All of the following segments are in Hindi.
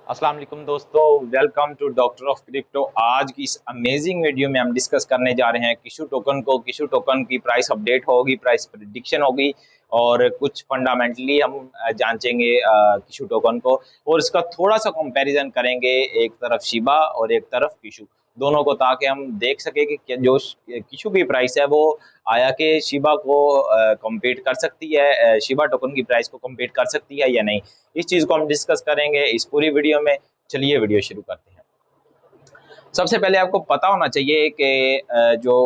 अस्सलाम वालेकुम दोस्तों, welcome to doctor of crypto. आज की इस अमेजिंग वीडियो में हम डिस्कस करने जा रहे हैं किशु टोकन की प्राइस अपडेट होगी, प्राइस प्रिडिक्शन होगी और कुछ फंडामेंटली हम जांचेंगे किशु टोकन को और इसका थोड़ा सा कंपैरिजन करेंगे, एक तरफ शिबा और एक तरफ किशु दोनों को, ताकि हम देख सके कि जो किशु की प्राइस है वो आया कि शिबा को कम्पीट कर सकती है, शिबा टोकन की प्राइस को कम्पीट कर सकती है या नहीं। इस चीज को हम डिस्कस करेंगे इस पूरी वीडियो में। चलिए वीडियो शुरू करते हैं। सबसे पहले आपको पता होना चाहिए कि जो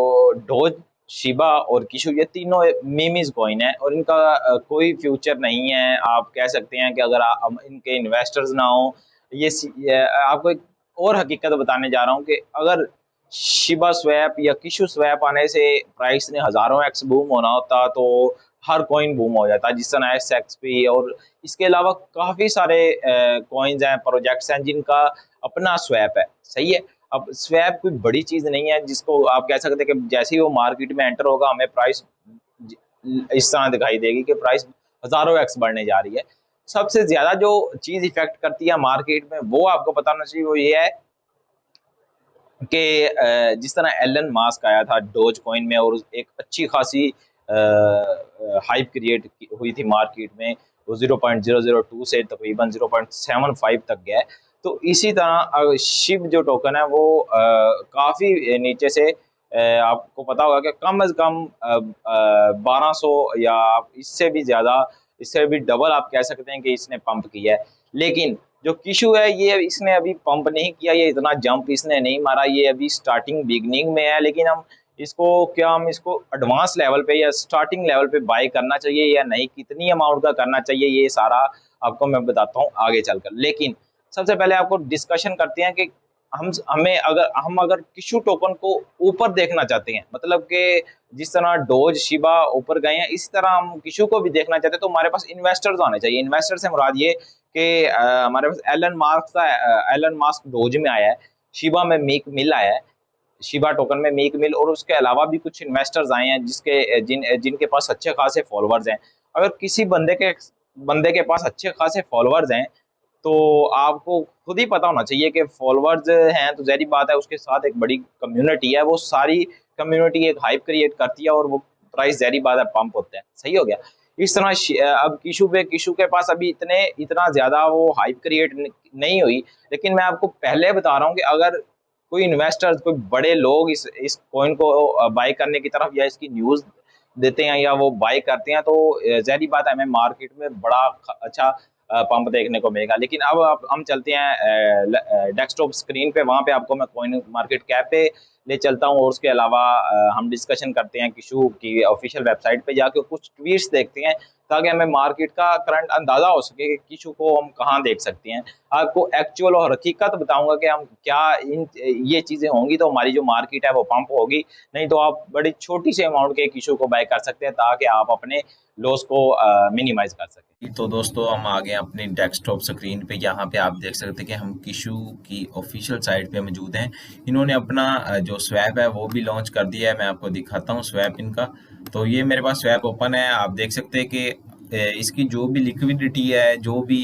डोज, शिबा और किशु ये तीनों मीमीज कॉइन है और इनका कोई फ्यूचर नहीं है। आप कह सकते हैं कि अगर इनके इन्वेस्टर्स ना हो, ये आपको एक और हकीकत बताने जा रहा हूँ कि अगर शिबा स्वैप या किशु स्वैप आने से प्राइस ने हजारों एक्स बूम होना होता तो हर कॉइन बूम हो जाता, जिस तरह SXP और इसके अलावा काफी सारे कॉइन्स हैं, प्रोजेक्ट्स हैं जिनका अपना स्वैप है। सही है। अब स्वैप कोई बड़ी चीज नहीं है जिसको आप कह सकते हैं कि जैसे ही वो मार्केट में एंटर होगा हमें प्राइस इस तरह दिखाई देगी कि प्राइस हजारों एक्स बढ़ने जा रही है। सबसे ज्यादा जो चीज इफेक्ट करती है मार्केट में वो आपको पता होना चाहिए, वो ये है कि जिस तरह एलन मास्क आया था डोज कॉइन में और एक अच्छी खासी हाइप क्रिएट हुई थी मार्केट में, वो 0.002 से तकरीबन 0.75 तक गया। तो इसी तरह शिव जो टोकन है वो काफ़ी नीचे से आपको पता होगा कि कम से कम 1200 या इससे भी ज़्यादा, इससे भी डबल आप कह सकते हैं कि इसने पंप किया है। लेकिन जो किशु है ये इसने अभी पंप नहीं किया, ये इतना जंप इसने नहीं मारा, ये अभी स्टार्टिंग बिगनिंग में है। लेकिन हम इसको एडवांस लेवल पे या स्टार्टिंग लेवल पे बाय करना चाहिए या नहीं, कितनी अमाउंट का करना चाहिए, ये सारा आपको मैं बताता हूँ आगे चलकर। लेकिन सबसे पहले आपको डिस्कशन करते हैं कि हम अगर किशु टोकन को ऊपर देखना चाहते हैं, मतलब कि जिस तरह डोज शिबा ऊपर गए हैं इसी तरह हम किशु को भी देखना चाहते हैं, तो हमारे पास इन्वेस्टर्स आने चाहिए। इन्वेस्टर से मुराद ये कि हमारे पास एलन मास्क डोज में आया है, शिबा में मीक मिल आया है, शिबा टोकन में मीक मिल, और उसके अलावा भी कुछ इन्वेस्टर्स आए हैं जिनके पास अच्छे खासे फॉलोअर्स हैं। अगर किसी बंदे के पास अच्छे खासे फॉलोअर्स हैं तो आपको खुद ही पता होना चाहिए कि फॉलोअर्स हैं तो ज़ाहिर बात है उसके साथ एक बड़ी कम्युनिटी है, वो सारी कम्युनिटी एक हाइप क्रिएट करती है और वो प्राइस ज़ाहिर बात है पंप होते हैं। सही हो गया। इस तरह अब किशु के पास अभी इतना ज़्यादा वो हाइप क्रिएट नहीं हुई। लेकिन मैं आपको पहले बता रहा हूँ कि अगर कोई इन्वेस्टर, कोई बड़े लोग इस कॉइन को बाय करने की तरफ या इसकी न्यूज़ देते हैं या वो बाय करते हैं तो ज़ाहिर बात है हमें मार्केट में बड़ा अच्छा पंप देखने को मिलेगा। लेकिन अब हम चलते हैं डेस्कटॉप स्क्रीन पे, वहाँ पे आपको मैं कॉइन मार्केट कैप पे ले चलता हूँ और उसके अलावा हम डिस्कशन करते हैं किशु की ऑफिशियल वेबसाइट पे जाके कुछ ट्वीट्स देखते हैं, ताकि हमें मार्केट का करंट अंदाजा हो सके कि किशु को हम कहाँ देख सकते हैं। आपको एक्चुअल और हकीकत बताऊंगा कि हम क्या इन ये चीज़ें होंगी तो हमारी जो मार्केट है वो पंप होगी, नहीं तो आप बड़ी छोटी सी अमाउंट के किशु को बाय कर सकते हैं ताकि आप अपने लॉस को मिनिमाइज कर सकें। तो दोस्तों हम आ गए अपनी डेस्कटॉप स्क्रीन पे। यहाँ पे आप देख सकते हैं कि हम किशु की ऑफिशियल साइट पे मौजूद हैं। इन्होंने अपना जो स्वैप है वो भी लॉन्च कर दिया है। मैं आपको दिखाता हूँ स्वैप इनका। तो ये मेरे पास स्वैप ओपन है। आप देख सकते हैं कि इसकी जो भी लिक्विडिटी है, जो भी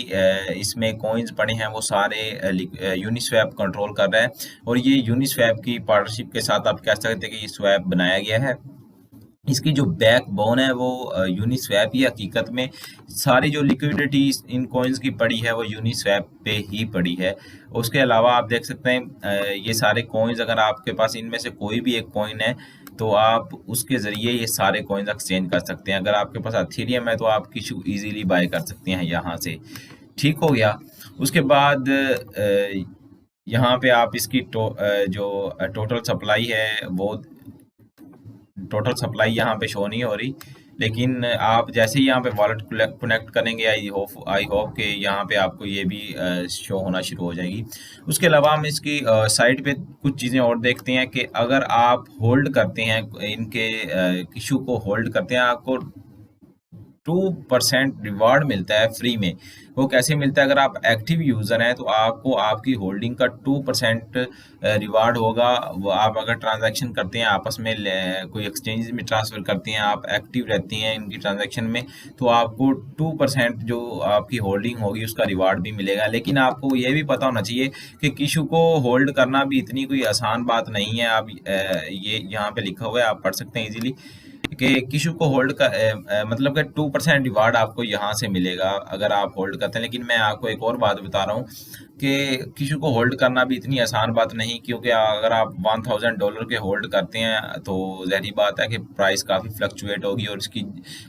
इसमें कॉइन्स पड़े हैं वो सारे यूनिस्वैप कंट्रोल कर रहा है। और ये यूनिस्वैप की पार्टनरशिप के साथ आप कह सकते हैं कि ये स्वैप बनाया गया है। इसकी जो बैकबोन है वो यूनिस्वैप ही हकीकत में। सारी जो लिक्विडिटी इन कॉइन्स की पड़ी है वो यूनिस्वैप पे ही पड़ी है। उसके अलावा आप देख सकते हैं ये सारे कॉइन्स, अगर आपके पास इनमें से कोई भी एक कॉइन है तो आप उसके ज़रिए ये सारे कॉइन्स एक्सचेंज कर सकते हैं। अगर आपके पास अथेरियम है तो आप किसी इजीली बाय कर सकते हैं यहाँ से। ठीक हो गया। उसके बाद यहाँ पे आप इसकी जो टोटल सप्लाई है वो टोटल सप्लाई यहाँ पे शो नहीं हो रही। लेकिन आप जैसे ही यहाँ पे वॉलेट कनेक्ट करेंगे आई होप कि यहाँ पे आपको ये भी शो होना शुरू हो जाएगी। उसके अलावा हम इसकी साइट पे कुछ चीज़ें और देखते हैं कि अगर आप होल्ड करते हैं इनके इशू को होल्ड करते हैं, आपको 2% रिवार्ड मिलता है फ्री में। वो कैसे मिलता है? अगर आप एक्टिव यूज़र हैं तो आपको आपकी होल्डिंग का 2% रिवार्ड होगा। वो आप अगर ट्रांजैक्शन करते हैं आपस में, कोई एक्सचेंज में ट्रांसफ़र करते हैं, आप एक्टिव रहती हैं इनकी ट्रांजैक्शन में, तो आपको 2% जो आपकी होल्डिंग होगी उसका रिवार्ड भी मिलेगा। लेकिन आपको ये भी पता होना चाहिए कि किशु को होल्ड करना भी इतनी कोई आसान बात नहीं है। आप ये यहाँ पे लिखा हुआ है, आप पढ़ सकते हैं इजीली कि किशु को होल्ड का मतलब कि 2% रिवार्ड आपको यहाँ से मिलेगा अगर आप होल्ड करते हैं। लेकिन मैं आपको एक और बात बता रहा हूँ कि किशु को होल्ड करना भी इतनी आसान बात नहीं, क्योंकि अगर आप $1000 के होल्ड करते हैं तो ज़ाहिर बात है कि प्राइस काफ़ी फ्लक्चुएट होगी, और इसकी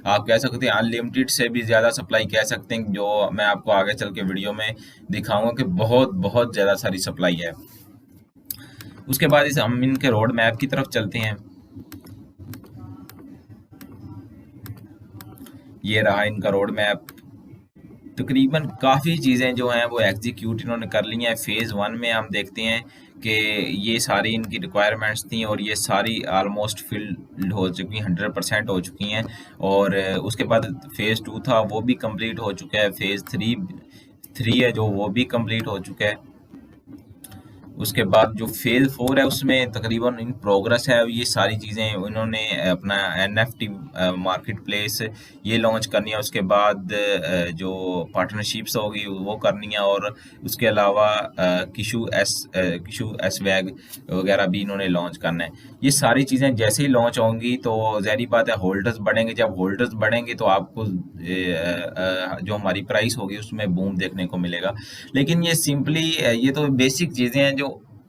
आप कह सकते हैं अनलिमिटेड से भी ज़्यादा सप्लाई कह सकते हैं, जो मैं आपको आगे चल के वीडियो में दिखाऊंगा कि बहुत बहुत ज़्यादा सारी सप्लाई है। उसके बाद इस हम इनके रोड मैप की तरफ चलते हैं। ये रहा इनका रोड मैप। तकरीबन काफ़ी चीज़ें जो हैं वो एग्जीक्यूट इन्होंने कर ली हैं। फ़ेज़ 1 में हम देखते हैं कि ये सारी इनकी रिक्वायरमेंट्स थी और ये सारी आलमोस्ट फिल्ड हो चुकी, 100% हो चुकी हैं। और उसके बाद फ़ेज़ 2 था, वो भी कंप्लीट हो चुका है। फ़ेज़ 3 है जो, वो भी कंप्लीट हो चुका है। उसके बाद जो फ़ेज़ 4 है उसमें तकरीबन इन प्रोग्रेस है। ये सारी चीज़ें इन्होंने अपना NFT मार्केट प्लेस ये लॉन्च करनी है। उसके बाद जो पार्टनरशिप्स होगी वो करनी है, और उसके अलावा किशु एस वैग वगैरह भी इन्होंने लॉन्च करना है। ये सारी चीज़ें जैसे ही लॉन्च होंगी तो ज़ाहिर बात है होल्डर्स बढ़ेंगे। जब होल्डर्स बढ़ेंगे तो आपको जो हमारी प्राइस होगी उसमें बूम देखने को मिलेगा। लेकिन ये सिंपली ये तो बेसिक चीज़ें हैं जो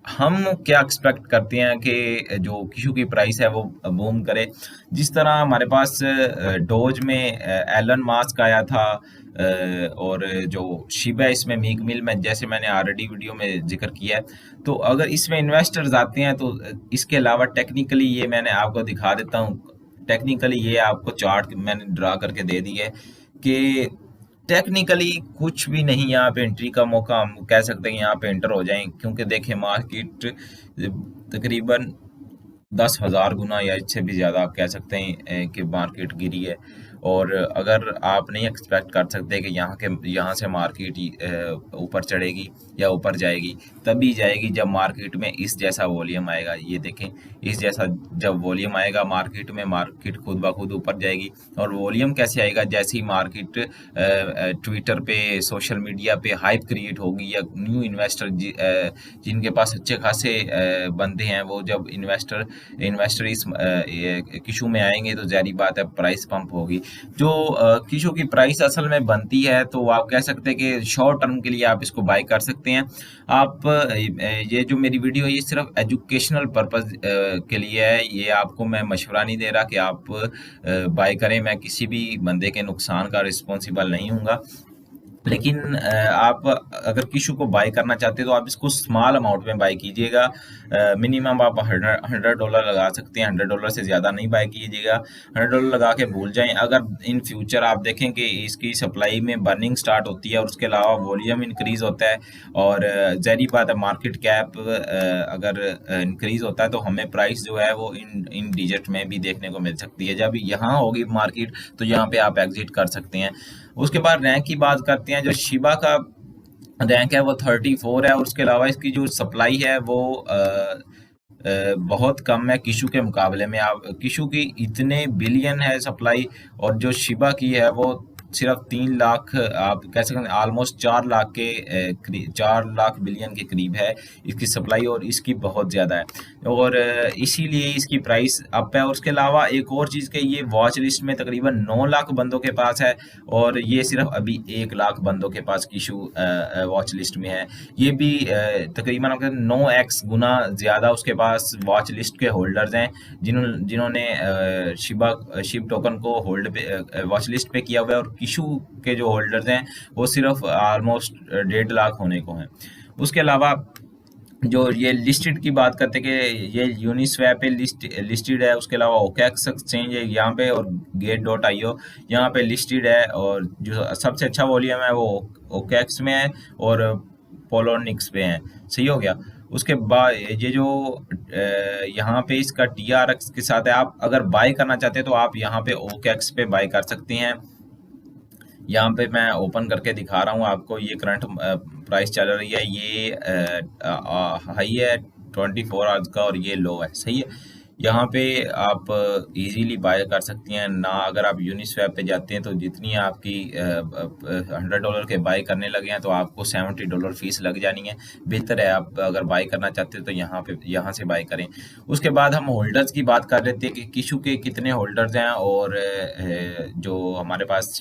हम क्या एक्सपेक्ट करते हैं कि जो किशु की प्राइस है वो बूम करे। जिस तरह हमारे पास डोज में एलन मास्क आया था, और जो शिबा इसमें मीक मिल में, जैसे मैंने ऑलरेडी वीडियो में जिक्र किया है। तो अगर इसमें इन्वेस्टर्स आते हैं तो इसके अलावा टेक्निकली ये मैंने आपको दिखा देता हूँ। टेक्निकली ये आपको चार्ट मैंने ड्रा करके दे दी है कि टेक्निकली कुछ भी नहीं, यहाँ पे एंट्री का मौका हम कह सकते हैं यहाँ पे एंटर हो जाएं, क्योंकि देखें मार्केट तकरीबन 10,000 गुना या इससे भी ज़्यादा आप कह सकते हैं कि मार्केट गिरी है। और अगर आप नहीं एक्सपेक्ट कर सकते कि यहाँ से मार्केट ऊपर चढ़ेगी या ऊपर जाएगी, तभी जाएगी जब मार्केट में इस जैसा वॉल्यूम आएगा। ये देखें, इस जैसा जब वॉल्यूम आएगा मार्केट में, मार्केट खुद ब खुद ऊपर जाएगी। और वॉल्यूम कैसे आएगा? जैसे ही मार्केट ट्विटर पे, सोशल मीडिया पे हाइप क्रिएट होगी, या न्यू इन्वेस्टर जिनके पास अच्छे खासे बंदे हैं, वो जब इन्वेस्टर इस किशु में आएंगे तो ज़ाहिर बात है प्राइस पंप होगी। जो किशु की प्राइस असल में बनती है तो आप कह सकते हैं कि शॉर्ट टर्म के लिए आप इसको बाय कर सकते हैं। आप ये जो मेरी वीडियो है ये सिर्फ एजुकेशनल पर्पस के लिए है। ये आपको मैं मशवरा नहीं दे रहा कि आप बाय करें। मैं किसी भी बंदे के नुकसान का रिस्पॉन्सिबल नहीं हूँगा। लेकिन आप अगर किशु को बाय करना चाहते हैं तो आप इसको स्मॉल अमाउंट में बाय कीजिएगा। मिनिमम आप $100 लगा सकते हैं। $100 से ज़्यादा नहीं बाय कीजिएगा। $100 लगा के भूल जाएं। अगर इन फ्यूचर आप देखें कि इसकी सप्लाई में बर्निंग स्टार्ट होती है और उसके अलावा वॉल्यूम इंक्रीज़ होता है, और ज़ाहिर बात है मार्केट कैप अगर इंक्रीज़ होता है तो हमें प्राइस जो है वो इन डिजिट में भी देखने को मिल सकती है। जब यहाँ होगी मार्केट तो यहाँ पे आप एग्जिट कर सकते हैं। उसके बाद रैंक की बात करते हैं। जो शिबा का रैंक है वो 34 है, और उसके अलावा इसकी जो सप्लाई है वो बहुत कम है किशु के मुकाबले में। आप किशु की इतने बिलियन है सप्लाई, और जो शिबा की है वो सिर्फ 3 लाख, आप कह सकते हैं ऑलमोस्ट 4 लाख के 4 लाख बिलियन के करीब है इसकी सप्लाई, और इसकी बहुत ज़्यादा है, और इसीलिए इसकी प्राइस अप है। और उसके अलावा एक और चीज़ कि ये वॉच लिस्ट में तकरीबन 9 लाख बंदों के पास है, और ये सिर्फ अभी 1 लाख बंदों के पास किशु वॉच लिस्ट में है। ये भी तकरीबन 9x गुना ज़्यादा उसके पास वॉच लिस्ट के होल्डर्स हैं जिन्होंने शिब टोकन को होल्ड पे वॉच लिस्ट पे किया हुआ है। और किशु के जो होल्डर्स हैं वो सिर्फ ऑलमोस्ट 1.5 लाख होने को हैं। उसके अलावा जो ये लिस्टेड की बात करते हैं कि ये यूनिस्वैप पे लिस्टेड है। उसके अलावा ओकेक्स एक्सचेंज है यहाँ पे, और Gate.io यहाँ पे लिस्टेड है। और जो सबसे अच्छा वॉल्यूम है वो ओकेक्स में है और पोलोनिक्स पे है। सही हो गया। उसके बाद ये जो यहाँ पे इसका TRX के साथ है, आप अगर बाय करना चाहते हैं तो आप यहाँ पे ओकेक्स पे बाय कर सकते हैं। यहाँ पे मैं ओपन करके दिखा रहा हूँ आपको। ये करंट प्राइस चल रही है, ये हाई है 24 आवर्स का और ये लो है, सही है। यहाँ पे आप इजीली बाय कर सकती हैं ना। अगर आप यूनिस्वैप पे जाते हैं तो जितनी आपकी $100 के बाय करने लगे हैं तो आपको $70 फीस लग जानी है। बेहतर है आप अगर बाय करना चाहते हैं तो यहाँ से बाय करें। उसके बाद हम होल्डर्स की बात कर लेते हैं कि किशु के कितने होल्डर्स हैं, और जो हमारे पास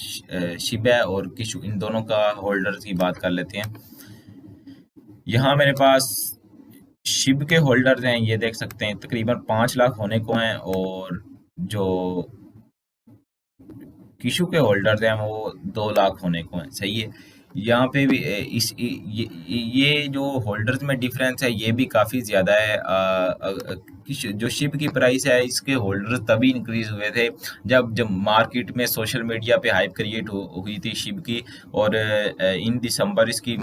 शिब है और किशु, इन दोनों का होल्डर्स की बात कर लेते हैं। यहाँ मेरे पास शिब के होल्डर्स हैं, ये देख सकते हैं तकरीबन 5 लाख होने को हैं, और जो किशु के होल्डर्स हैं वो 2 लाख होने को हैं, सही है। यहाँ पे भी ये जो होल्डर्स में डिफरेंस है ये भी काफ़ी ज़्यादा है। जो शिप की प्राइस है इसके होल्डर्स तभी इंक्रीज हुए थे जब मार्केट में सोशल मीडिया पे हाइप क्रिएट हुई थी शिप की, और इन दिसंबर इसकी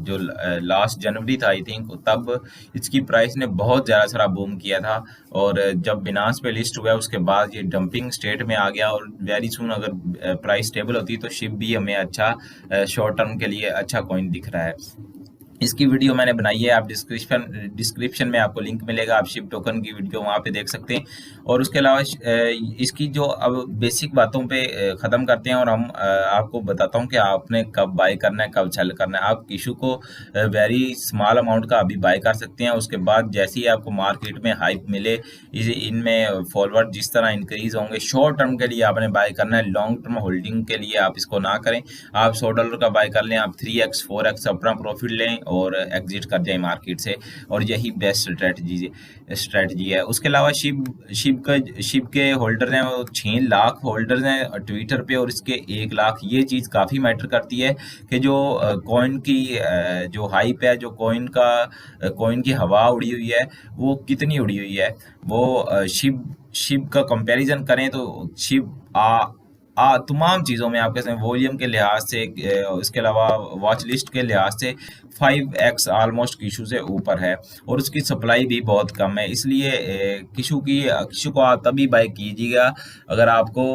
जो लास्ट जनवरी था आई थिंक, तब इसकी प्राइस ने बहुत ज़्यादा सारा बूम किया था। और जब बिनांस पे लिस्ट हुआ उसके बाद ये डंपिंग स्टेट में आ गया, और वेरी सुन अगर प्राइस स्टेबल होती तो शिप भी हमें अच्छा शॉर्ट टर्म के लिए अच्छा कॉइन दिख रहा है। इसकी वीडियो मैंने बनाई है, आप डिस्क्रिप्शन में आपको लिंक मिलेगा, आप शिप टोकन की वीडियो वहाँ पे देख सकते हैं। और उसके अलावा इसकी जो अब बेसिक बातों पे ख़त्म करते हैं, और हम आपको बताता हूँ कि आपने कब बाय करना है, कब सेल करना है। आप इशू को वेरी स्मॉल अमाउंट का अभी बाय कर सकते हैं, उसके बाद जैसे ही आपको मार्केट में हाइप मिले, इनमें फॉरवर्ड जिस तरह इंक्रीज होंगे, शॉर्ट टर्म के लिए आपने बाय करना है, लॉन्ग टर्म होल्डिंग के लिए आप इसको ना करें। आप $100 का बाय कर लें, आप 3x 4x अपना प्रॉफिट लें और एग्जिट कर जाए मार्केट से, और यही बेस्ट स्ट्रेटजी है। उसके अलावा शिप के होल्डर हैं वो 6 लाख होल्डर्स हैं ट्विटर पे, और इसके 1 लाख। ये चीज़ काफ़ी मैटर करती है कि जो कॉइन की जो हाइप है, जो कॉइन की हवा उड़ी हुई है वो कितनी उड़ी हुई है। वो शिप का कंपैरिजन करें तो शिप तमाम चीज़ों में आपके वॉल्यूम के लिहाज से, इसके अलावा वॉच लिस्ट के लिहाज से 5x ऑलमोस्ट किशु से ऊपर है, और उसकी सप्लाई भी बहुत कम है। इसलिए किशु को आप तभी बाय कीजिएगा अगर आपको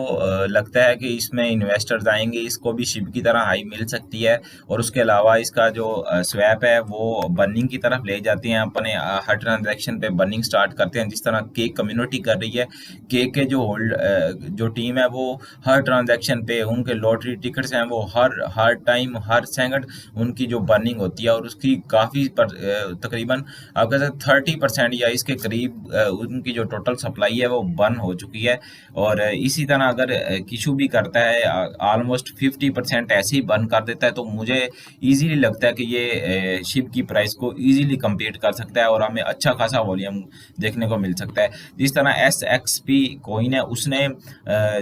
लगता है कि इसमें इन्वेस्टर्स आएंगे, इसको भी शिप की तरह हाई मिल सकती है। और उसके अलावा इसका जो स्वैप है वो बर्निंग की तरफ ले जाते हैं, अपने हर ट्रांजैक्शन पे बर्निंग स्टार्ट करते हैं, जिस तरह केक कम्युनिटी कर रही है। केक के जो टीम है वो हर ट्रांजैक्शन पे, उनके लॉटरी टिकट्स हैं वो हर टाइम हर सेकंड उनकी जो बर्निंग होती है, और उसकी काफ़ी तकरीबन आप कह सकते 30% या इसके करीब उनकी जो टोटल सप्लाई है वो बर्न हो चुकी है। और इसी तरह अगर किशु भी करता है ऑलमोस्ट 50% ऐसे ही बर्न कर देता है, तो मुझे ईजीली लगता है कि ये शिप की प्राइस को ईजीली कम्पीट कर सकता है और हमें अच्छा खासा वॉल्यूम देखने को मिल सकता है। जिस तरह SXP कॉइन है, उसने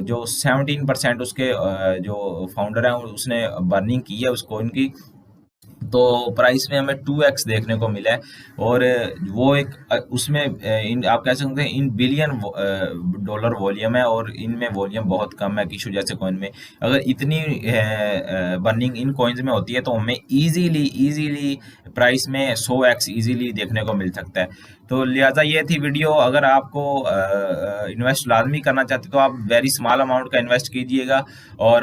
जो 17% उसके जो फाउंडर हैं उसने बर्निंग की है उस कॉइन की, तो प्राइस में हमें 2x देखने को मिला है। और वो एक उसमें आप कह सकते हैं इन बिलियन डॉलर वॉल्यूम है, और इनमें वॉल्यूम बहुत कम है किशु जैसे कॉइन में। अगर इतनी बर्निंग इन कॉइन्स में होती है तो हमें इजीली प्राइस में 100x इजीली देखने को मिल सकता है। तो लिहाजा ये थी वीडियो। अगर आपको इन्वेस्ट लाजमी करना चाहते तो आप वेरी स्मॉल अमाउंट का इन्वेस्ट कीजिएगा, और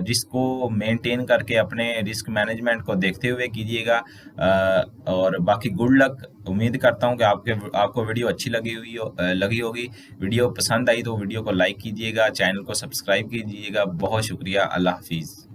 रिस्क को मेंटेन करके अपने रिस्क मैनेजमेंट को देखते हुए कीजिएगा। और बाकी गुड लक। उम्मीद करता हूँ कि आपको वीडियो अच्छी लगी होगी। वीडियो पसंद आई तो वीडियो को लाइक कीजिएगा, चैनल को सब्सक्राइब कीजिएगा। बहुत शुक्रिया। अल्लाह हाफिज़।